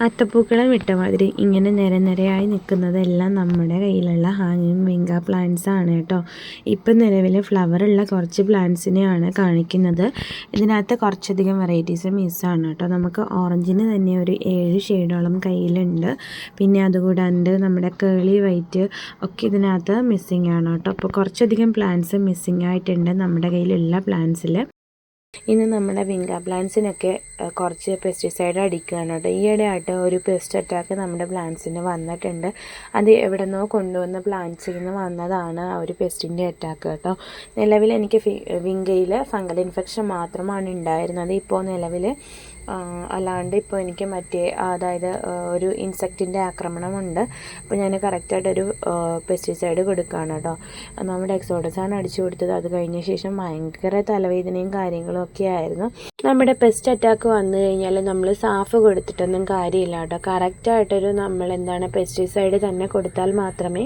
അത്തപ്പൂക്കളം ഇട്ട മാതിരി ഇങ്ങനെ നിരനിരയായി നിൽക്കുന്നതെല്ലാം നമ്മുടെ കയ്യിലുള്ള ഹാങ്ങിങ് വിങ്ക പ്ലാന്റ്സ് ആണ് കേട്ടോ. ഇപ്പം നിലവിൽ ഫ്ലവറുള്ള കുറച്ച് പ്ലാന്റ്സിനെയാണ് കാണിക്കുന്നത്. ഇതിനകത്ത് കുറച്ചധികം വെറൈറ്റീസ് മിസ്സാണ് കേട്ടോ. നമുക്ക് ഓറഞ്ചിന് തന്നെ ഒരു 7 ഷെയ്ഡോളം കയ്യിലുണ്ട്. പിന്നെ അതുകൂടാണ്ട് നമ്മുടെ കേളി വൈറ്റ് ഒക്കെ ഇതിനകത്ത് മിസ്സിങ് ആണ് കേട്ടോ. അപ്പോൾ കുറച്ചധികം പ്ലാന്റ്സ് മിസ്സിങ് ആയിട്ടുണ്ട് നമ്മുടെ കയ്യിലുള്ള പ്ലാന്റ്സിൽ. ഇന്ന് നമ്മുടെ വിങ്ക പ്ലാന്റ്സിനൊക്കെ കുറച്ച് പെസ്റ്റിസൈഡ് അടിക്കുകയാണ് കേട്ടോ. ഈയിടെ ആയിട്ട് ഒരു പെസ്റ്റ് അറ്റാക്ക് നമ്മുടെ പ്ലാന്റ്സിന് വന്നിട്ടുണ്ട്. അത് എവിടെ നിന്നോ കൊണ്ടുവന്ന പ്ലാന്റ്സിൽ നിന്ന് വന്നതാണ് ആ ഒരു പെസ്റ്റിൻ്റെ അറ്റാക്ക് കേട്ടോ. നിലവിൽ എനിക്ക് വിങ്കയിൽ ഫംഗൽ ഇൻഫെക്ഷൻ മാത്രമാണ് ഉണ്ടായിരുന്നത്. ഇപ്പോൾ നിലവിൽ അല്ലാണ്ട് ഇപ്പോൾ എനിക്ക് അതായത് ഒരു ഇൻസെക്റ്റിൻ്റെ ആക്രമണമുണ്ട്. അപ്പോൾ ഞാൻ കറക്റ്റായിട്ടൊരു പെസ്റ്റിസൈഡ് കൊടുക്കുകയാണ് കേട്ടോ. നമ്മുടെ എക്സോഡസാണ് അടിച്ചു കൊടുത്തത്. അത് കഴിഞ്ഞ ശേഷം ഭയങ്കര തലവേദനയും കാര്യങ്ങളും ഒക്കെ ആയിരുന്നു. നമ്മുടെ പെസ്റ്റ് അറ്റാക്ക് വന്നു കഴിഞ്ഞാൽ നമ്മൾ സാഫ് കൊടുത്തിട്ടൊന്നും കാര്യമില്ല കേട്ടോ. കറക്റ്റായിട്ടൊരു പെസ്റ്റിസൈഡ് തന്നെ കൊടുത്താൽ മാത്രമേ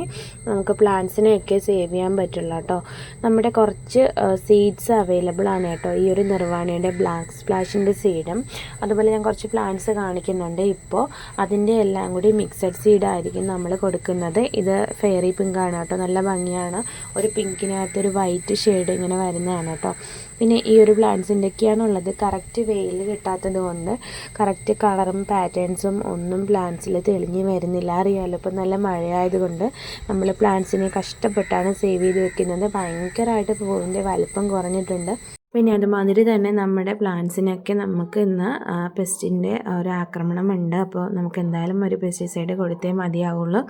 നമുക്ക് പ്ലാന്റ്സിനെയൊക്കെ സേവ് ചെയ്യാൻ പറ്റുള്ളൂ കേട്ടോ. നമ്മുടെ കുറച്ച് സീഡ്സ് അവൈലബിൾ ആണ് കേട്ടോ. ഈ ഒരു നിർവാണയുടെ ബ്ലാക്ക് സ്പ്ലാഷിൻ്റെ സീഡും അതുപോലെ ഞാൻ കുറച്ച് പ്ലാന്റ്സ് കാണിക്കുന്നുണ്ട്. ഇപ്പോൾ അതിൻ്റെ എല്ലാം കൂടി മിക്സഡ് സീഡായിരിക്കും നമ്മൾ കൊടുക്കുന്നത്. ഇത് ഫെയറി പിങ്ക് ആണ് കേട്ടോ. നല്ല ഭംഗിയാണ്. ഒരു പിങ്കിനകത്തൊരു വൈറ്റ് ഷെയ്ഡ് ഇങ്ങനെ വരുന്നതാണ് കേട്ടോ. പിന്നെ ഈ ഒരു പ്ലാന്റ്സിൻ്റെയൊക്കെയാണുള്ളത്. കറക്റ്റ് വെയിൽ കിട്ടാത്തത് കൊണ്ട് കറക്റ്റ് കളറും പാറ്റേൺസും ഒന്നും പ്ലാന്റ്സിൽ തെളിഞ്ഞ് വരുന്നില്ല. അറിയാമല്ലോ, ഇപ്പോൾ നല്ല മഴയായതുകൊണ്ട് നമ്മൾ പ്ലാന്റ്സിനെ കഷ്ടപ്പെട്ടാണ് സേവ് ചെയ്ത് വെക്കുന്നത്. ഭയങ്കരമായിട്ട് പൂവിൻ്റെ വലിപ്പം കുറഞ്ഞിട്ടുണ്ട്. പിന്നെ അതുമാതിരി തന്നെ നമ്മുടെ പ്ലാന്റ്സിനൊക്കെ നമുക്ക് ഇന്ന് പെസ്റ്റിൻ്റെ ഒരു ആക്രമണമുണ്ട്. അപ്പോൾ നമുക്ക് എന്തായാലും ഒരു പെസ്റ്റിസൈഡ് കൊടുത്തേ മതിയാവുള്ളൂ.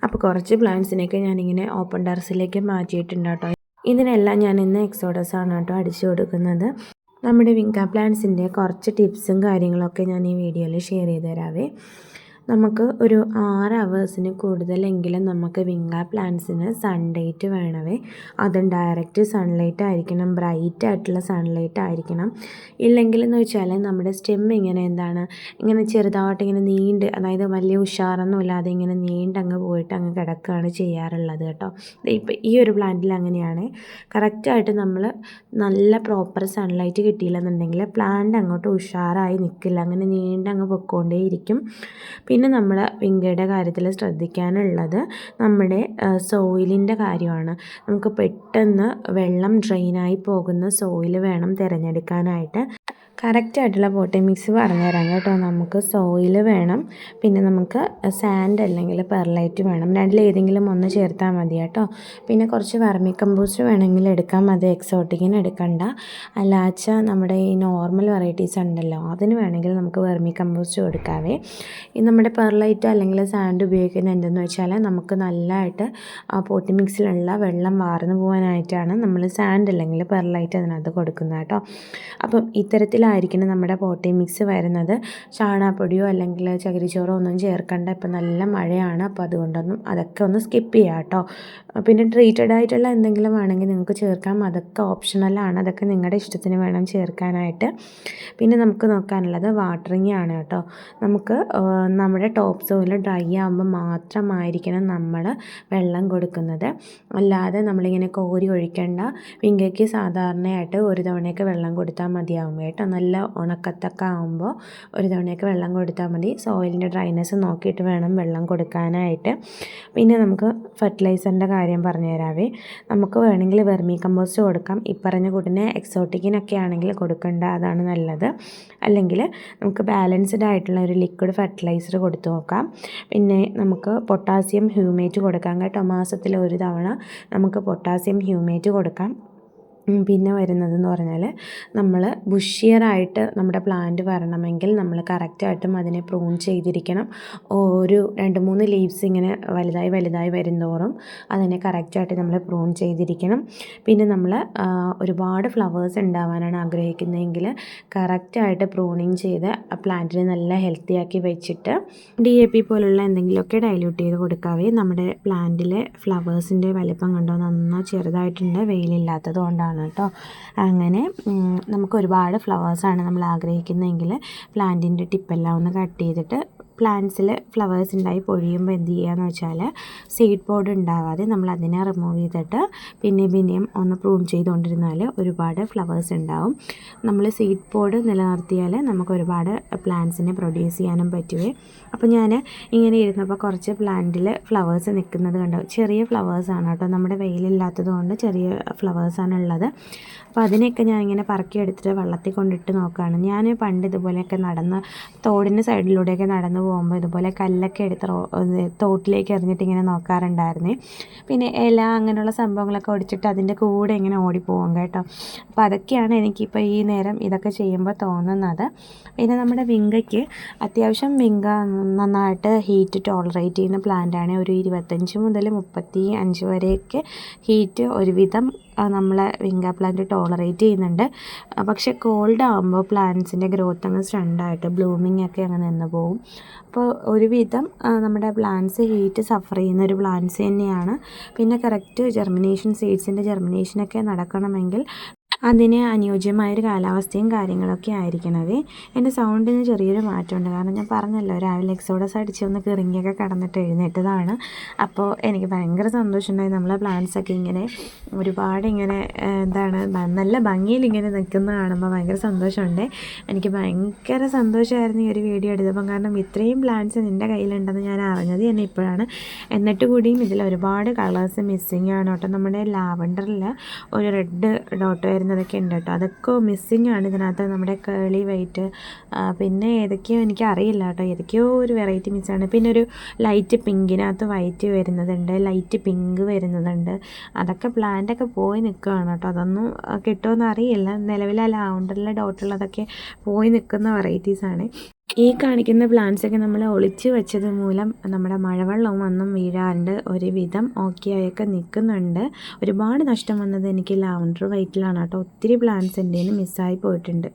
അപ്പോൾ കുറച്ച് പ്ലാന്റ്സിനെയൊക്കെ ഞാനിങ്ങനെ ഓപ്പൺ ടെറസിലേക്ക് മാറ്റിയിട്ടുണ്ട് കേട്ടോ. ഇതിനെല്ലാം ഞാൻ ഇന്ന് എക്സോഡസ് ആണ് കേട്ടോ അടിച്ചു കൊടുക്കുന്നത്. നമ്മുടെ വിങ്ക പ്ലാന്റ്സിൻ്റെ കുറച്ച് ടിപ്സും കാര്യങ്ങളൊക്കെ ഞാൻ ഈ വീഡിയോയിൽ ഷെയർ ചെയ്ത് തരാവേ. നമുക്ക് ഒരു 6 അവേഴ്സിന് കൂടുതലെങ്കിലും നമുക്ക് വിങ്ക പ്ലാന്റ്സിന് സൺലൈറ്റ് വേണവേ. അതും ഡയറക്റ്റ് സൺലൈറ്റ് ആയിരിക്കണം, ബ്രൈറ്റ് ആയിട്ടുള്ള സൺലൈറ്റ് ആയിരിക്കണം. ഇല്ലെങ്കിലെന്ന് വെച്ചാൽ നമ്മുടെ സ്റ്റെം ഇങ്ങനെ ചെറുതായിട്ട് ഇങ്ങനെ അതായത് വലിയ ഉഷാറൊന്നുമില്ലാതെ ഇങ്ങനെ നീണ്ടങ്ങ് പോയിട്ട് അങ്ങ് കിടക്കുകയാണ് ചെയ്യാറുള്ളത് കേട്ടോ. ഇപ്പം ഈ ഒരു പ്ലാന്റിൽ അങ്ങനെയാണ്. കറക്റ്റായിട്ട് നമ്മൾ നല്ല പ്രോപ്പർ സൺലൈറ്റ് കിട്ടിയില്ലെന്നുണ്ടെങ്കിൽ പ്ലാന്റ് അങ്ങോട്ട് ഉഷാറായി നിൽക്കില്ല, അങ്ങനെ നീണ്ടങ്ങ് പൊയ്ക്കൊണ്ടേയിരിക്കും. പിന്നെ നമ്മൾ വിങ്കയുടെ കാര്യത്തിൽ ശ്രദ്ധിക്കാനുള്ളത് നമ്മുടെ സോയിലിൻ്റെ കാര്യമാണ്. നമുക്ക് പെട്ടെന്ന് വെള്ളം ഡ്രെയിനായി പോകുന്ന സോയിൽ വേണം തിരഞ്ഞെടുക്കാനായിട്ട്. കറക്റ്റായിട്ടുള്ള പോട്ടിംഗ് മിക്സ് പറഞ്ഞുതരാം കേട്ടോ. നമുക്ക് സോയിൽ വേണം, പിന്നെ നമുക്ക് സാൻഡ് അല്ലെങ്കിൽ പെർലൈറ്റ് വേണം. രണ്ടിലേതെങ്കിലും ഒന്ന് ചേർത്താൽ മതി കേട്ടോ. പിന്നെ കുറച്ച് വെർമി കമ്പോസ്റ്റ് വേണമെങ്കിൽ എടുക്കാം, അത് എക്സോട്ടിക്കിന് എടുക്കണ്ട. അല്ലാച്ച നമ്മുടെ ഈ നോർമൽ വെറൈറ്റീസ് ഉണ്ടല്ലോ, അതിന് വേണമെങ്കിൽ നമുക്ക് വെർമി കമ്പോസ്റ്റ് കൊടുക്കാവേ. ഈ നമ്മുടെ പെർലൈറ്റ് അല്ലെങ്കിൽ സാൻഡ് ഉപയോഗിക്കുന്നത് എന്തെന്ന് വെച്ചാൽ നമുക്ക് നല്ലതായിട്ട് ആ പോട്ടിംഗ് മിക്സിലുള്ള വെള്ളം വാർന്നു പോകാനായിട്ടാണ് നമ്മൾ സാൻഡ് അല്ലെങ്കിൽ പെർലൈറ്റ് അതിനകത്ത് കൊടുക്കുന്നത് കേട്ടോ. അപ്പം ഇത്തരത്തിലായിരിക്കണം നമ്മുടെ പോട്ടിംഗ് മിക്സ് വരുന്നത്. ചാണകപ്പൊടിയോ അല്ലെങ്കിൽ ചകിരിച്ചോറോ ഒന്നും ചേർക്കണ്ട. ഇപ്പം നല്ല മഴയാണ്, അപ്പോൾ അതൊക്കെ ഒന്ന് സ്കിപ്പ് ചെയ്യാം കേട്ടോ. പിന്നെ ട്രീറ്റഡ് ആയിട്ടുള്ള എന്തെങ്കിലും വേണമെങ്കിൽ നിങ്ങൾക്ക് ചേർക്കാം, അതൊക്കെ ഓപ്ഷണലാണ്. അതൊക്കെ നിങ്ങളുടെ ഇഷ്ടത്തിന് വേണം ചേർക്കാനായിട്ട്. പിന്നെ നമുക്ക് നോക്കാനുള്ളത് വാട്ടറിങ് ആണ് കേട്ടോ. നമുക്ക് നമ്മുടെ ടോപ്പ് സോയിൽ ഡ്രൈ ആകുമ്പോൾ മാത്രമായിരിക്കണം നമ്മൾ വെള്ളം കൊടുക്കുന്നത്. അല്ലാതെ നമ്മളിങ്ങനെ കോരി ഒഴിക്കേണ്ട. വിങ്കയ്ക്ക് സാധാരണയായിട്ട് ഒരു തവണയൊക്കെ വെള്ളം കൊടുത്താൽ മതിയാവും കേട്ടോ. നല്ല ഉണക്കത്തൊക്കെ ആകുമ്പോൾ ഒരു തവണയൊക്കെ വെള്ളം കൊടുത്താൽ മതി. സോയിലിൻ്റെ ഡ്രൈനെസ് നോക്കിയിട്ട് വേണം വെള്ളം കൊടുക്കാനായിട്ട്. പിന്നെ നമുക്ക് ഫെർട്ടിലൈസറിൻ്റെ കാര്യം പറഞ്ഞു തരാവേ. നമുക്ക് വേണമെങ്കിൽ വെർമി കമ്പോസ്റ്റ് കൊടുക്കാം. ഈ പറഞ്ഞ കൂട്ടിന് എക്സോട്ടിക്കിനൊക്കെ ആണെങ്കിൽ കൊടുക്കേണ്ട, അതാണ് നല്ലത്. അല്ലെങ്കിൽ നമുക്ക് ബാലൻസ്ഡ് ആയിട്ടുള്ള ഒരു ലിക്വിഡ് ഫെർട്ടിലൈസർ കൊടുത്തു നോക്കാം. പിന്നെ നമുക്ക് പൊട്ടാസ്യം ഹ്യൂമേറ്റ് കൊടുക്കാം കേട്ടോ. മാസത്തിൽ ഒരു തവണ നമുക്ക് പൊട്ടാസ്യം ഹ്യൂമേറ്റ് കൊടുക്കാം. പിന്നെ വരുന്നതെന്ന് പറഞ്ഞാൽ നമ്മൾ ബുഷിയറായിട്ട് നമ്മുടെ പ്ലാന്റ് വരണമെങ്കിൽ നമ്മൾ കറക്റ്റായിട്ടും അതിനെ പ്രൂൺ ചെയ്തിരിക്കണം. ഒരു 2-3 ലീവ്സ് ഇങ്ങനെ വലുതായി വരുന്തോറും അതിനെ കറക്റ്റായിട്ട് നമ്മൾ പ്രൂൺ ചെയ്തിരിക്കണം. പിന്നെ നമ്മൾ ഒരുപാട് ഫ്ലവേഴ്സ് ഉണ്ടാവാനാണ് ആഗ്രഹിക്കുന്നതെങ്കിൽ കറക്റ്റായിട്ട് പ്രൂണിങ് ചെയ്ത് പ്ലാന്റിനെ നല്ല ഹെൽത്തി ആക്കി വെച്ചിട്ട് DAP പോലുള്ള എന്തെങ്കിലുമൊക്കെ ഡൈല്യൂട്ട് ചെയ്ത് കൊടുക്കാവേ. നമ്മുടെ പ്ലാന്റിലെ ഫ്ലവേഴ്സിൻ്റെ വലിപ്പം കണ്ടോ, നന്നായി ചെറുതായിട്ടുണ്ട്, വെയിലില്ലാത്തത് കൊണ്ടാണ് കേട്ടോ. അങ്ങനെ നമുക്ക് ഒരുപാട് ഫ്ലവേഴ്സാണ് നമ്മൾ ആഗ്രഹിക്കുന്നതെങ്കിൽ പ്ലാന്റിൻ്റെ ടിപ്പെല്ലാം ഒന്ന് കട്ട് ചെയ്തിട്ട് പ്ലാന്റ്സിൽ ഫ്ലവേഴ്സ് ഉണ്ടായി പൊഴിയുമ്പോൾ എന്ത് ചെയ്യുകയെന്ന് വെച്ചാൽ സീഡ് പോഡ് ഉണ്ടാവാതെ നമ്മൾ അതിനെ റിമൂവ് ചെയ്തിട്ട് പിന്നെയും ഒന്ന് പ്രൂൺ ചെയ്തുകൊണ്ടിരുന്നാൽ ഒരുപാട് ഫ്ലവേഴ്സ് ഉണ്ടാവും. നമ്മൾ സീഡ് പോഡ് നിലനിർത്തിയാൽ നമുക്ക് ഒരുപാട് പ്ലാന്റ്സിനെ പ്രൊഡ്യൂസ് ചെയ്യാനും പറ്റുമേ. അപ്പോൾ ഞാൻ ഇങ്ങനെ ഇരുന്നപ്പോൾ കുറച്ച് പ്ലാന്റിൽ ഫ്ലവേഴ്സ് നിൽക്കുന്നത് കണ്ടു. ചെറിയ ഫ്ലവേഴ്സാണ് കേട്ടോ, നമ്മുടെ വെയിലില്ലാത്തത് കൊണ്ട് ചെറിയ ഫ്ലവേഴ്സാണ് ഉള്ളത്. അപ്പോൾ അതിനെയൊക്കെ ഞാനിങ്ങനെ പറക്കി എടുത്തിട്ട് വെള്ളത്തിൽ കൊണ്ടിട്ട് നോക്കുകയാണ്. ഞാൻ പണ്ട് ഇതുപോലെയൊക്കെ തോടിൻ്റെ സൈഡിലൂടെയൊക്കെ നടന്നു പോകുമ്പോൾ ഇതുപോലെ കല്ലൊക്കെ എടുത്ത് തോട്ടിലേക്ക് എറിഞ്ഞിട്ട് ഇങ്ങനെ നോക്കാറുണ്ടായിരുന്നേ. പിന്നെ ഇല അങ്ങനെയുള്ള സംഭവങ്ങളൊക്കെ ഒടിച്ചിട്ട് അതിൻ്റെ കൂടെ ഇങ്ങനെ ഓടിപ്പോകും കേട്ടോ. അപ്പോൾ അതൊക്കെയാണ് എനിക്കിപ്പോൾ ഈ നേരം ഇതൊക്കെ ചെയ്യുമ്പോൾ തോന്നുന്നത്. പിന്നെ നമ്മുടെ വിങ്കയ്ക്ക് അത്യാവശ്യം വിങ്ക നന്നായിട്ട് ഹീറ്റ് ടോളറേറ്റ് ചെയ്യുന്ന പ്ലാന്റാണ്. ഒരു 25 മുതൽ 35 വരെയൊക്കെ ഹീറ്റ് ഒരുവിധം നമ്മളെ വിങ്ക പ്ലാന്റ് ടോളറേറ്റ് ചെയ്യുന്നുണ്ട്. പക്ഷേ കോൾഡ് ആകുമ്പോൾ പ്ലാന്റ്സിൻ്റെ ഗ്രോത്ത് അങ്ങ് സ്റ്റണ്ടായിട്ട് ബ്ലൂമിങ് ഒക്കെ അങ്ങ് നിന്ന് പോകും. അപ്പോൾ ഒരുവിധം നമ്മുടെ പ്ലാന്റ്സ് ഹീറ്റ് സഫർ ചെയ്യുന്ന ഒരു പ്ലാന്റ്സ് തന്നെയാണ്. പിന്നെ കറക്റ്റ് ജെർമിനേഷൻ, സീഡ്സിൻ്റെ ജെർമിനേഷനൊക്കെ നടക്കണമെങ്കിൽ അതിന് അനുയോജ്യമായൊരു കാലാവസ്ഥയും കാര്യങ്ങളൊക്കെ ആയിരിക്കണത്. എൻ്റെ സൗണ്ടിന് ചെറിയൊരു മാറ്റമുണ്ട്, കാരണം ഞാൻ പറഞ്ഞല്ലോ രാവിലെ എക്സോഡസ് അടിച്ച് ഒന്ന് കിറങ്ങിയൊക്കെ കടന്നിട്ട് എഴുന്നേറ്റതാണ്. അപ്പോൾ എനിക്ക് ഭയങ്കര സന്തോഷമുണ്ടായി. നമ്മളെ പ്ലാന്റ്സൊക്കെ ഇങ്ങനെ ഒരുപാട് ഇങ്ങനെ നല്ല ഭംഗിയിൽ ഇങ്ങനെ നിൽക്കുന്ന കാണുമ്പോൾ ഭയങ്കര സന്തോഷമുണ്ട്. എനിക്ക് ഭയങ്കര സന്തോഷമായിരുന്നു ഈ ഒരു വീഡിയോ എടുത്തപ്പം, കാരണം ഇത്രയും പ്ലാന്റ്സ് നിൻ്റെ കയ്യിലുണ്ടെന്ന് ഞാൻ അറിഞ്ഞത് തന്നെ ഇപ്പോഴാണ്. എന്നിട്ട് കൂടിയും ഇതിൽ ഒരുപാട് കളേഴ്സ് മിസ്സിങ് ആണ് കേട്ടോ. നമ്മുടെ ലാവൻഡറിൽ ഒരു റെഡ് ഡോട്ട് വരുന്നതൊക്കെ ഉണ്ട് കേട്ടോ, അതൊക്കെ മിസ്സിങ് ആണ് ഇതിനകത്ത്. നമ്മുടെ കേളി വൈറ്റ്, പിന്നെ ഏതൊക്കെയോ എനിക്കറിയില്ല കേട്ടോ, ഏതൊക്കെയോ ഒരു വെറൈറ്റി മിസ്സാണ്. പിന്നെ ഒരു ലൈറ്റ് പിങ്കിനകത്ത് വൈറ്റ് വരുന്നതുണ്ട്, ലൈറ്റ് പിങ്ക് വരുന്നതുണ്ട്. അതൊക്കെ പ്ലാന്റൊക്കെ പോയി നിൽക്കുകയാണ് കേട്ടോ. അതൊന്നും കിട്ടുമെന്ന് അറിയില്ല. നിലവിൽ ആ ലാവൻഡറിലെ ഡോട്ടുള്ളതൊക്കെ പോയി നിൽക്കുന്ന വെറൈറ്റീസാണ്. ഈ കാണിക്കുന്ന പ്ലാന്റ്സൊക്കെ നമ്മൾ ഒളിച്ച് വെച്ചത് മൂലം നമ്മുടെ മഴവെള്ളവും ഒന്നും വീഴാണ്ട് ഒരുവിധം ഓക്കെ ആയൊക്കെ നിൽക്കുന്നുണ്ട്. ഒരുപാട് നഷ്ടം വന്നത് എനിക്ക് ലാവൻഡർ വൈറ്റിലാണ് കേട്ടോ. ഒത്തിരി പ്ലാന്റ്സ് എൻ്റെ മിസ്സായി പോയിട്ടുണ്ട്.